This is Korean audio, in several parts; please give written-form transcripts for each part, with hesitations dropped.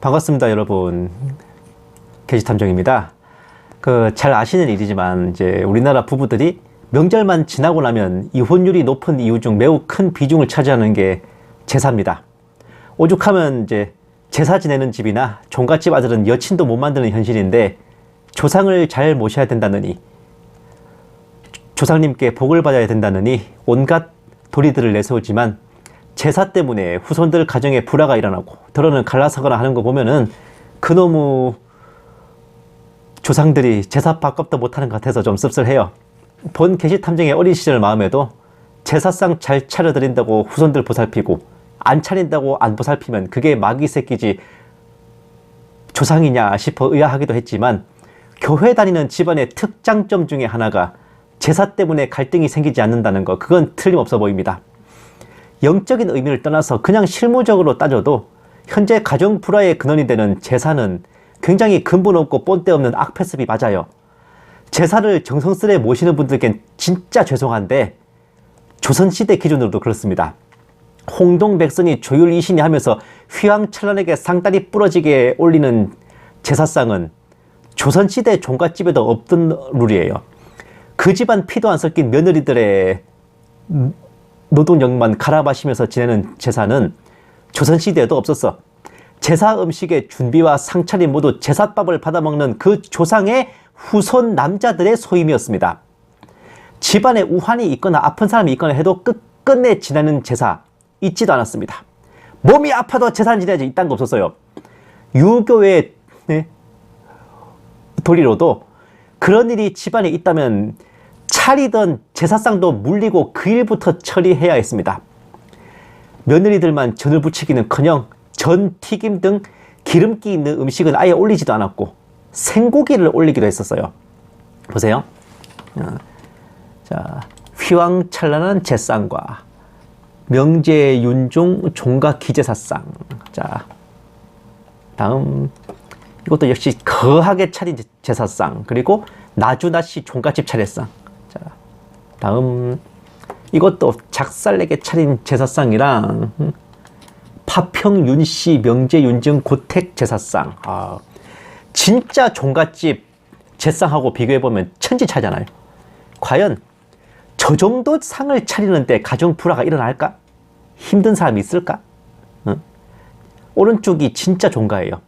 반갑습니다, 여러분. 게시탐정입니다. 잘 아시는 일이지만 이제 우리나라 부부들이 명절만 지나고 나면 이혼율이 높은 이유 중 매우 큰 비중을 차지하는 게 제사입니다. 오죽하면 이제 제사 지내는 집이나 종갓집 아들은 여친도 못 만드는 현실인데, 조상을 잘 모셔야 된다느니, 조상님께 복을 받아야 된다느니 온갖 도리들을 내세우지만, 제사 때문에 후손들 가정에 불화가 일어나고 더러는 갈라서거나 하는 거 보면은 그놈의 조상들이 제사밥값도 못하는 것 같아서 좀 씁쓸해요. 본 게시탐정의 어린 시절 마음에도 제사상 잘 차려드린다고 후손들 보살피고, 안 차린다고 안 보살피면 그게 마귀 새끼지 조상이냐 싶어 의아하기도 했지만, 교회 다니는 집안의 특장점 중에 하나가 제사 때문에 갈등이 생기지 않는다는 거, 그건 틀림없어 보입니다. 영적인 의미를 떠나서 그냥 실무적으로 따져도 현재 가정 불화의 근원이 되는 제사는 굉장히 근본 없고 본때 없는 악패습이 맞아요. 제사를 정성스레 모시는 분들께는 진짜 죄송한데, 조선시대 기준으로도 그렇습니다. 홍동백선이 조율이신이 하면서 휘황찬란하게 상다리 부러지게 올리는 제사상은 조선시대 종갓집에도 없던 룰이에요. 그 집안 피도 안 섞인 며느리들의 노동력만 갈아 마시면서 지내는 제사는 조선시대에도 없었어. 제사 음식의 준비와 상차림 모두 제삿밥을 받아먹는 그 조상의 후손 남자들의 소임이었습니다. 집안에 우환이 있거나 아픈 사람이 있거나 해도 끝끝내 지내는 제사 있지도 않았습니다. 몸이 아파도 제사 지내야지 이딴 거 없었어요. 유교의 도리로도 그런 일이 집안에 있다면 차리던 제사상도 물리고 그 일부터 처리해야 했습니다. 며느리들만 전을 부치기는커녕 전, 튀김 등 기름기 있는 음식은 아예 올리지도 않았고 생고기를 올리기도 했었어요. 보세요. 자, 휘황찬란한 제상과 명제윤종 종가 기제사상. 자, 다음 이것도 역시 거하게 차린 제사상, 그리고 나주나씨 종갓집 차례상. 자, 다음 이것도 작살내게 차린 제사상이랑 파평윤씨 명제윤정 고택 제사상. 진짜 종갓집 제상하고 비교해보면 천지차잖아요. 과연 저 정도 상을 차리는데 가정 불화가 일어날까? 힘든 사람이 있을까? 오른쪽이 진짜 종가예요.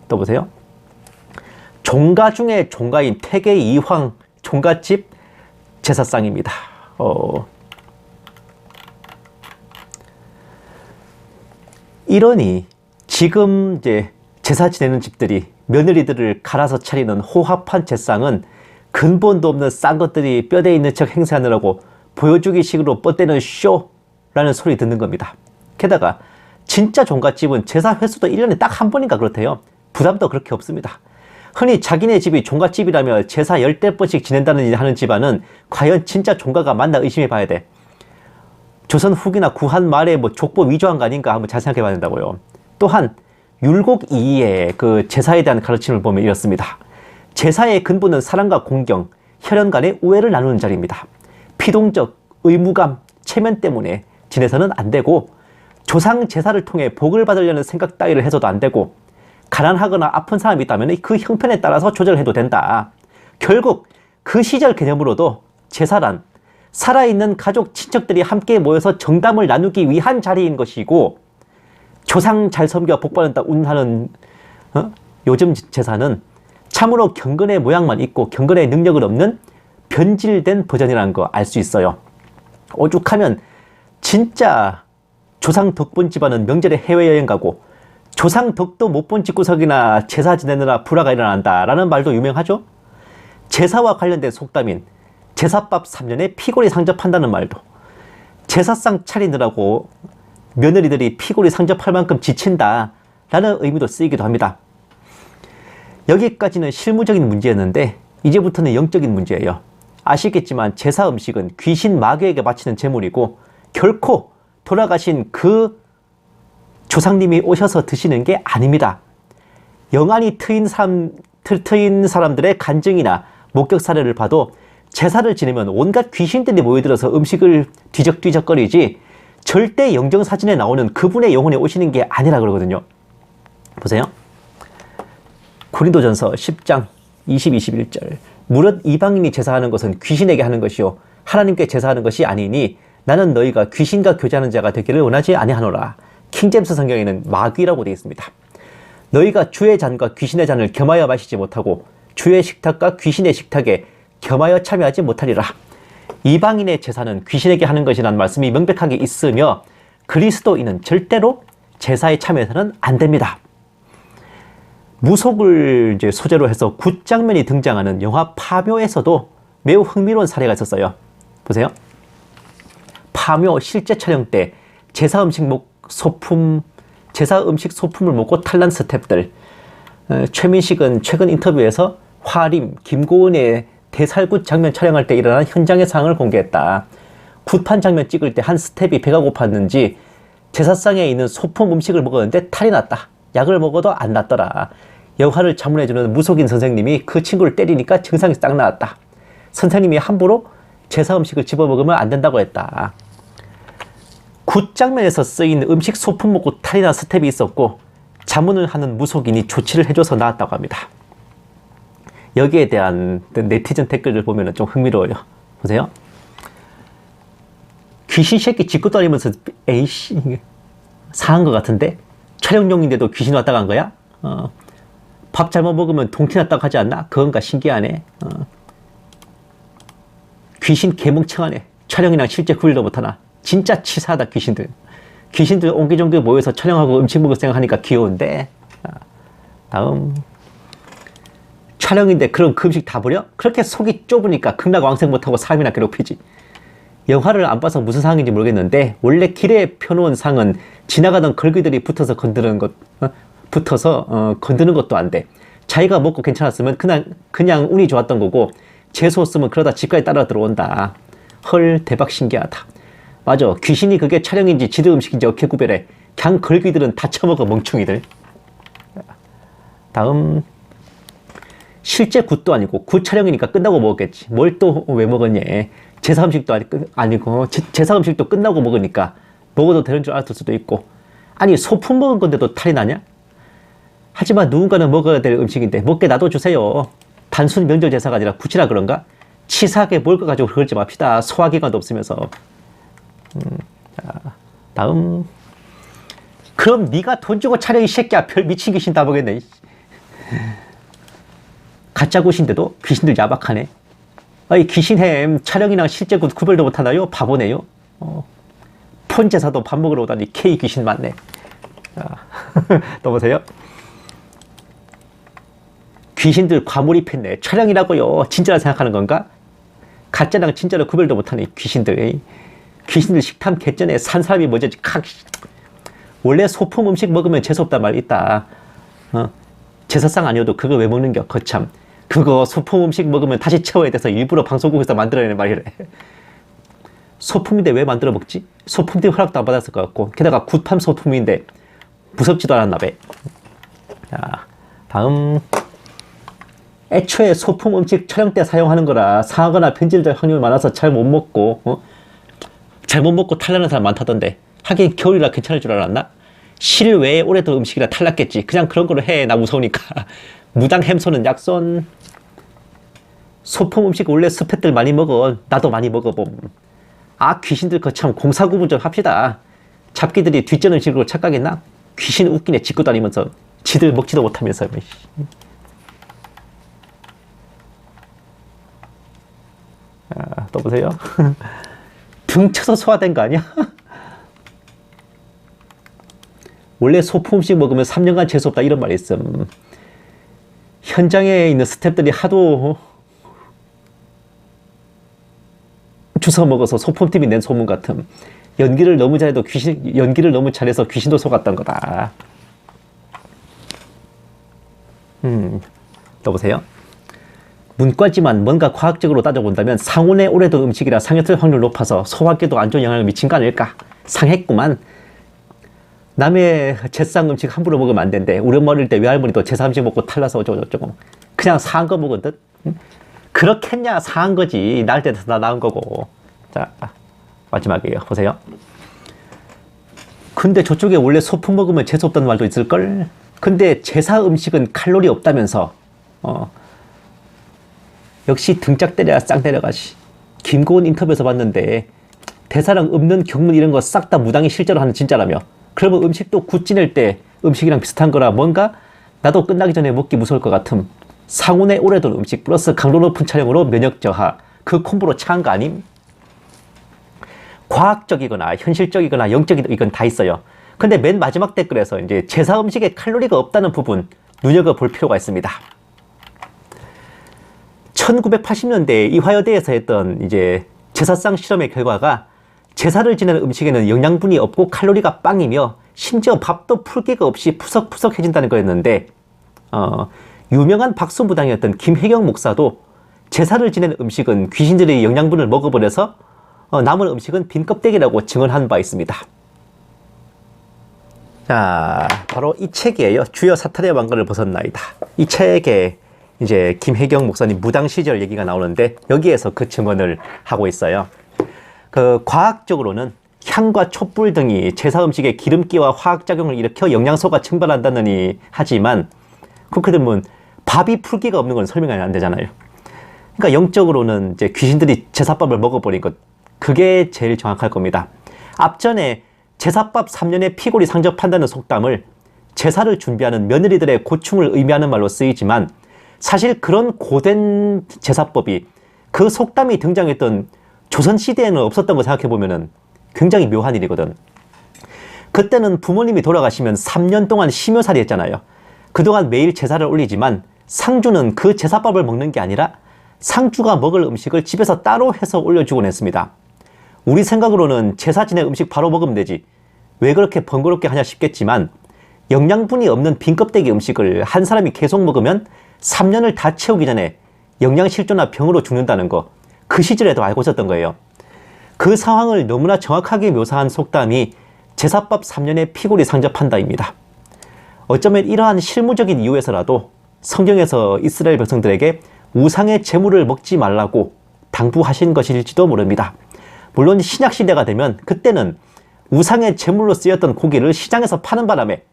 또 보세요. 종가 중에 종가인 태계 이황 종갓집 제사상입니다. 이러니 지금 이제 제사 지내는 집들이 며느리들을 갈아서 차리는 호합한 제상은 근본도 없는 싼 것들이 뼈대 있는 척 행세하느라고 보여주기 식으로 뻗대는 쇼라는 소리 듣는 겁니다. 게다가 진짜 종갓집은 제사 횟수도 1년에 딱 한 번인가 그렇대요. 부담도 그렇게 없습니다. 흔히 자기네 집이 종갓집이라며 제사 10대번씩 지낸다는 일 하는 집안은 과연 진짜 종가가 맞나 의심해 봐야 돼. 조선 후기나 구한 말에 뭐 족보 위조한 거 아닌가 한번 잘 생각해 봐야 된다고요. 또한 율곡 이의 그 제사에 대한 가르침을 보면 이렇습니다. 제사의 근본은 사랑과 공경, 혈연 간의 우애를 나누는 자리입니다. 피동적 의무감, 체면 때문에 지내서는 안 되고, 조상 제사를 통해 복을 받으려는 생각 따위를 해서도 안 되고, 가난하거나 아픈 사람이 있다면 그 형편에 따라서 조절해도 된다. 결국 그 시절 개념으로도 제사란 살아있는 가족 친척들이 함께 모여서 정담을 나누기 위한 자리인 것이고, 조상 잘 섬겨 복받는다 운하는 요즘 제사는 참으로 경건의 모양만 있고 경건의 능력을 없는 변질된 버전이라는 거 알 수 있어요. 오죽하면 진짜 조상 덕본 집안은 명절에 해외여행 가고, 조상 덕도 못 본 집구석이나 제사 지내느라 불화가 일어난다라는 말도 유명하죠. 제사와 관련된 속담인 제사밥 3년에 피골이 상접한다는 말도 제사상 차리느라고 며느리들이 피골이 상접할 만큼 지친다라는 의미도 쓰이기도 합니다. 여기까지는 실무적인 문제였는데 이제부터는 영적인 문제예요. 아시겠지만 제사 음식은 귀신 마귀에게 바치는 제물이고, 결코 돌아가신 그 조상님이 오셔서 드시는 게 아닙니다. 영안이 트인 사람들의 간증이나 목격 사례를 봐도 제사를 지내면 온갖 귀신들이 모여들어서 음식을 뒤적뒤적거리지 절대 영정사진에 나오는 그분의 영혼이 오시는 게 아니라 그러거든요. 보세요. 고린도전서 10장 20, 21절. 무릇 이방인이 제사하는 것은 귀신에게 하는 것이요 하나님께 제사하는 것이 아니니 나는 너희가 귀신과 교제하는 자가 되기를 원하지 아니하노라. 킹제임스 성경에는 마귀라고 되어 있습니다. 너희가 주의 잔과 귀신의 잔을 겸하여 마시지 못하고 주의 식탁과 귀신의 식탁에 겸하여 참여하지 못하리라. 이방인의 제사는 귀신에게 하는 것이라는 말씀이 명백하게 있으며 그리스도인은 절대로 제사에 참여해서는 안 됩니다. 무속을 이제 소재로 해서 굿장면이 등장하는 영화 파묘에서도 매우 흥미로운 사례가 있었어요. 보세요. 파묘 실제 촬영 때 제사 음식 소품을 먹고 탈난 스태프들. 최민식은 최근 인터뷰에서 화림, 김고은의 대살굿 장면 촬영할 때 일어난 현장의 상황을 공개했다. 굿판 장면 찍을 때 한 스텝이 배가 고팠는지 제사상에 있는 소품 음식을 먹었는데 탈이 났다. 약을 먹어도 안 낫더라. 역할을 자문해주는 무속인 선생님이 그 친구를 때리니까 증상이 싹 나았다. 선생님이 함부로 제사 음식을 집어먹으면 안 된다고 했다. 굿 장면에서 쓰인 음식 소품 먹고 탈이 난 스텝이 있었고 자문을 하는 무속인이 조치를 해줘서 나았다고 합니다. 여기에 대한 네티즌 댓글을 보면 좀 흥미로워요. 보세요. 귀신 새끼 짚고 다니면서 에이씨 상한 것 같은데 촬영용인데도 귀신 왔다 간 거야? 밥 잘못 먹으면 동티 났다고 하지 않나? 그건가 신기하네. 귀신 개멍청하네. 촬영이랑 실제 구별도 못하나. 진짜 치사하다 귀신들. 귀신들 옹기종기 모여서 촬영하고 음식 먹을 생각하니까 귀여운데. 다음. 촬영인데 그런 그 음식 다 버려? 그렇게 속이 좁으니까 극락왕생 못하고 사람이나 괴롭히지. 영화를 안 봐서 무슨 상황인지 모르겠는데 원래 길에 펴놓은 상은 지나가던 걸귀들이 붙어서 건드는 것도 안 돼. 자기가 먹고 괜찮았으면 그냥 운이 좋았던 거고 재수 없으면 그러다 집까지 따라 들어온다. 헐 대박 신기하다. 맞아. 귀신이 그게 촬영인지 지들 음식인지 어떻게 구별해. 그냥 걸귀들은 다 처먹어 멍충이들. 다음. 실제 굿도 아니고 굿 촬영이니까 끝나고 먹었겠지. 뭘 또 왜 먹었냐. 제사 음식도 아니고 제사 음식도 끝나고 먹으니까 먹어도 되는 줄 알았을 수도 있고. 아니 소품 먹은 건데도 탈이 나냐? 하지만 누군가는 먹어야 될 음식인데 먹게 놔둬주세요. 단순 명절 제사가 아니라 굿이라 그런가? 치사하게 먹을 거 가지고 그러지 맙시다. 소화기관도 없으면서. 자, 다음. 그럼 네가 돈 주고 촬영 이 새끼야. 별 미친 귀신 다 보겠네. 가짜 굿인데도 귀신들 야박하네. 아이 귀신햄 촬영이랑 실제 굿 구별도 못하나요? 바보네요. 폰 제사도 밥 먹으러 오다니 K 귀신 맞네. 또 보세요. 귀신들 과몰입했네. 촬영이라고요. 진짜라 생각하는 건가? 가짜랑 진짜로 구별도 못하네. 귀신들. 귀신들 식탐 개전에 산 사람이 먼저지. 원래 소품 음식 먹으면 재수없단 말 있다. 제사상 아니어도 그거 왜 먹는겨? 거참. 그거 소품 음식 먹으면 다시 채워야 돼서 일부러 방송국에서 만들어내는 말이래. 소품인데 왜 만들어 먹지? 소품들이 허락도 안 받았을 것 같고 게다가 굿팜 소품인데 무섭지도 않았나 봐. 자, 다음. 애초에 소품 음식 촬영 때 사용하는 거라 상하거나 변질될 확률이 많아서 잘 못 먹고 잘못 먹고 탈나는 사람 많다던데. 하긴 겨울이라 괜찮을 줄 알았나? 실외에 오래된 음식이라 탈났겠지. 그냥 그런 걸로 해. 나 무서우니까. 무당 햄소는 약손. 소품 음식 원래 스팻들 많이 먹어. 나도 많이 먹어봄. 아 귀신들 거참 공사구분 좀 합시다. 잡기들이 뒷전 음식으로 착각했나? 귀신 웃기네. 짚고 다니면서 지들 먹지도 못하면서. 또 보세요. 등 쳐서 소화된 거 아니야? 원래 소품 음식 먹으면 3년간 재수없다 이런 말이 있음. 현장에 있는 스태프들이 하도 주워 먹어서 소품팀이 낸 소문 같음. 연기를 너무 잘해서 귀신도 속았던 거다. 여보세요? 문과지만 뭔가 과학적으로 따져본다면 상온에 오래된 음식이라 상했을 확률 높아서 소화기도 안 좋은 영향을 미친 거 아닐까? 상했구만. 남의 제상 음식 함부로 먹으면 안 된대. 우리 엄마 어릴 때 외할머니도 제사 음식 먹고 탈나서 어쩌고저쩌고. 그냥 상한 거 먹은 듯? 그렇겠냐? 상한 거지. 나을 때 다 나은 거고. 자, 마지막이에요. 보세요. 근데 저쪽에 원래 소품 먹으면 재수없다는 말도 있을걸? 근데 제사 음식은 칼로리 없다면서. 역시 등짝 때려야 쌍 때려가지. 김고은 인터뷰에서 봤는데 대사랑 없는 경문 이런 거 싹 다 무당이 실제로 하는 진짜라며. 그러면 음식도 굿 지낼 때 음식이랑 비슷한 거라 뭔가 나도 끝나기 전에 먹기 무서울 것 같음. 상온에 오래둔 음식 플러스 강도 높은 촬영으로 면역 저하, 그 콤보로 차한 거 아님? 과학적이거나 현실적이거나 영적이건 다 있어요. 근데 맨 마지막 댓글에서 이제 제사 음식에 칼로리가 없다는 부분 눈여겨볼 필요가 있습니다. 1980년대 이화여대에서 했던 이제 제사상 실험의 결과가 제사를 지내는 음식에는 영양분이 없고 칼로리가 빵이며 심지어 밥도 풀기가 없이 푸석푸석해진다는 거였는데 유명한 박수무당이었던 김혜경 목사도 제사를 지내는 음식은 귀신들이 영양분을 먹어버려서 남은 음식은 빈 껍데기라고 증언한 바 있습니다. 자, 바로 이 책이에요. 주여 사탄의 왕관을 벗었나이다. 이 책에 이제 김혜경 목사님 무당 시절 얘기가 나오는데 여기에서 그 증언을 하고 있어요. 그 과학적으로는 향과 촛불 등이 제사 음식에 기름기와 화학작용을 일으켜 영양소가 증발한다느니 하지만 그렇게 되면 밥이 풀기가 없는 건 설명이 안 되잖아요. 그러니까 영적으로는 이제 귀신들이 제사밥을 먹어버린 것, 그게 제일 정확할 겁니다. 앞전에 제사밥 3년의 피골이 상접한다는 속담을 제사를 준비하는 며느리들의 고충을 의미하는 말로 쓰이지만 사실 그런 고된 제사법이 그 속담이 등장했던 조선시대에는 없었던 거 생각해보면 굉장히 묘한 일이거든. 그때는 부모님이 돌아가시면 3년 동안 심요살이 했잖아요. 그동안 매일 제사를 올리지만 상주는 그 제사밥을 먹는 게 아니라 상주가 먹을 음식을 집에서 따로 해서 올려주곤 했습니다. 우리 생각으로는 제사 지내 음식 바로 먹으면 되지 왜 그렇게 번거롭게 하냐 싶겠지만 영양분이 없는 빈 껍데기 음식을 한 사람이 계속 먹으면 3년을 다 채우기 전에 영양실조나 병으로 죽는다는 거 그 시절에도 알고 있었던 거예요. 그 상황을 너무나 정확하게 묘사한 속담이 제사밥 3년의 피골이 상접한다입니다. 어쩌면 이러한 실무적인 이유에서라도 성경에서 이스라엘 백성들에게 우상의 제물을 먹지 말라고 당부하신 것일지도 모릅니다. 물론 신약시대가 되면 그때는 우상의 제물로 쓰였던 고기를 시장에서 파는 바람에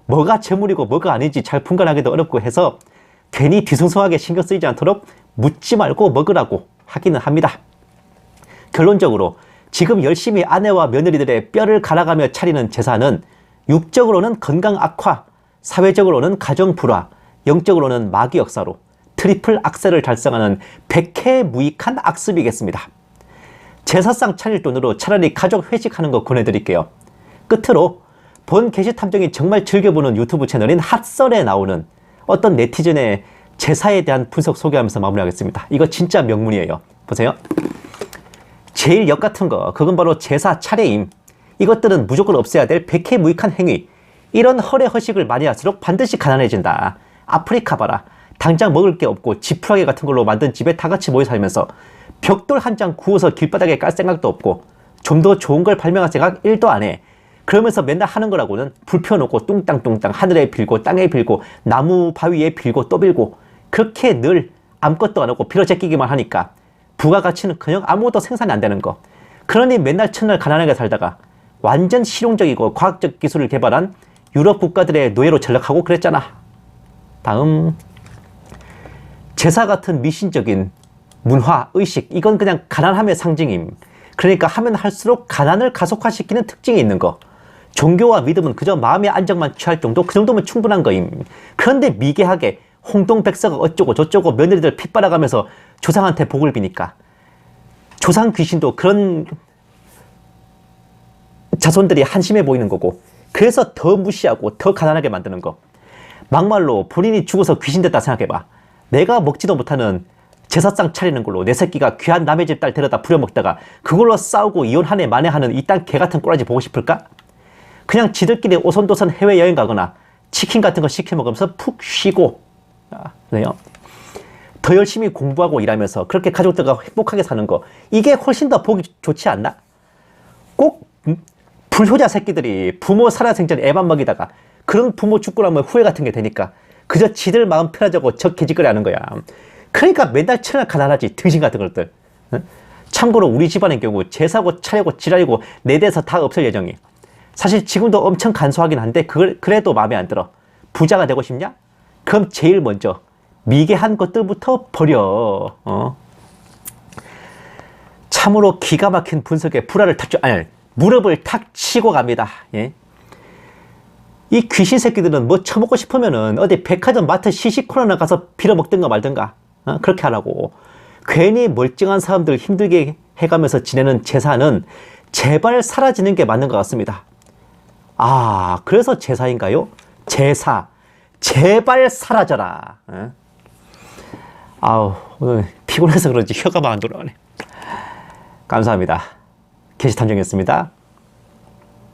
뭐가 제물이고 뭐가 아닌지 잘 분간하기도 어렵고 해서 괜히 뒤숭숭하게 신경 쓰이지 않도록 묻지 말고 먹으라고 하기는 합니다. 결론적으로 지금 열심히 아내와 며느리들의 뼈를 갈아가며 차리는 제사는 육적으로는 건강 악화, 사회적으로는 가정 불화, 영적으로는 마귀 역사로 트리플 악셀을 달성하는 백해무익한 악습이겠습니다. 제사상 차릴 돈으로 차라리 가족 회식하는 거 권해드릴게요. 끝으로 본 게시탐정이 정말 즐겨보는 유튜브 채널인 핫설에 나오는 어떤 네티즌의 제사에 대한 분석 소개하면서 마무리하겠습니다. 이거 진짜 명문이에요. 보세요. 제일 역 같은 거, 그건 바로 제사 차례임. 이것들은 무조건 없애야 될 백해무익한 행위. 이런 허례허식을 많이 할수록 반드시 가난해진다. 아프리카 봐라. 당장 먹을 게 없고 지푸라기 같은 걸로 만든 집에 다 같이 모여 살면서 벽돌 한 장 구워서 길바닥에 깔 생각도 없고 좀 더 좋은 걸 발명할 생각 1도 안 해. 그러면서 맨날 하는 거라고는 불 펴놓고 뚱땅뚱땅 하늘에 빌고 땅에 빌고 나무 바위에 빌고 또 빌고 그렇게 늘 아무것도 안 하고 빌어제끼기만 하니까 부가가치는커녕 아무것도 생산이 안 되는 거. 그러니 맨날 첫날 가난하게 살다가 완전 실용적이고 과학적 기술을 개발한 유럽 국가들의 노예로 전락하고 그랬잖아. 다음, 제사 같은 미신적인 문화, 의식, 이건 그냥 가난함의 상징임. 그러니까 하면 할수록 가난을 가속화시키는 특징이 있는 거. 종교와 믿음은 그저 마음의 안정만 취할 정도, 그 정도면 충분한 거임. 그런데 미개하게 홍동백서가 어쩌고 저쩌고 며느리들 피 빨아가면서 조상한테 복을 비니까 조상 귀신도 그런 자손들이 한심해 보이는 거고, 그래서 더 무시하고 더 가난하게 만드는 거. 막말로 본인이 죽어서 귀신 됐다 생각해봐. 내가 먹지도 못하는 제사상 차리는 걸로 내 새끼가 귀한 남의 집 딸 데려다 부려먹다가 그걸로 싸우고 이혼하네 만회하는 이딴 개같은 꼬라지 보고 싶을까? 그냥 지들끼리 오손도손 해외여행 가거나 치킨 같은 거 시켜 먹으면서 푹 쉬고, 그래요. 더 열심히 공부하고 일하면서 그렇게 가족들과 행복하게 사는 거, 이게 훨씬 더 보기 좋지 않나? 꼭 불효자 새끼들이 부모 살아생전 애만 먹이다가 그런 부모 죽고 나면 후회 같은 게 되니까 그저 지들 마음 편하자고 저 개짓거리 하는 거야. 그러니까 맨날 천을 가난하지, 등신 같은 것들. 참고로 우리 집안의 경우 제사고 차례고 지랄이고 4대에서 다 없을 예정이. 사실 지금도 엄청 간소하긴 한데 그래도 마음에 안 들어. 부자가 되고 싶냐? 그럼 제일 먼저 미개한 것들부터 버려. 참으로 기가 막힌 분석에 무릎을 탁 치고 갑니다. 예? 이 귀신 새끼들은 뭐 처먹고 싶으면은 어디 백화점 마트 시식코너나 가서 빌어먹든가 말든가 그렇게 하라고. 괜히 멀쩡한 사람들 힘들게 해가면서 지내는 제사는 제발 사라지는 게 맞는 것 같습니다. 아, 그래서 제사인가요? 제사. 제발 사라져라. 아우, 오늘 피곤해서 그런지 혀가 막 안 돌아가네. 감사합니다. 게시탐정이었습니다.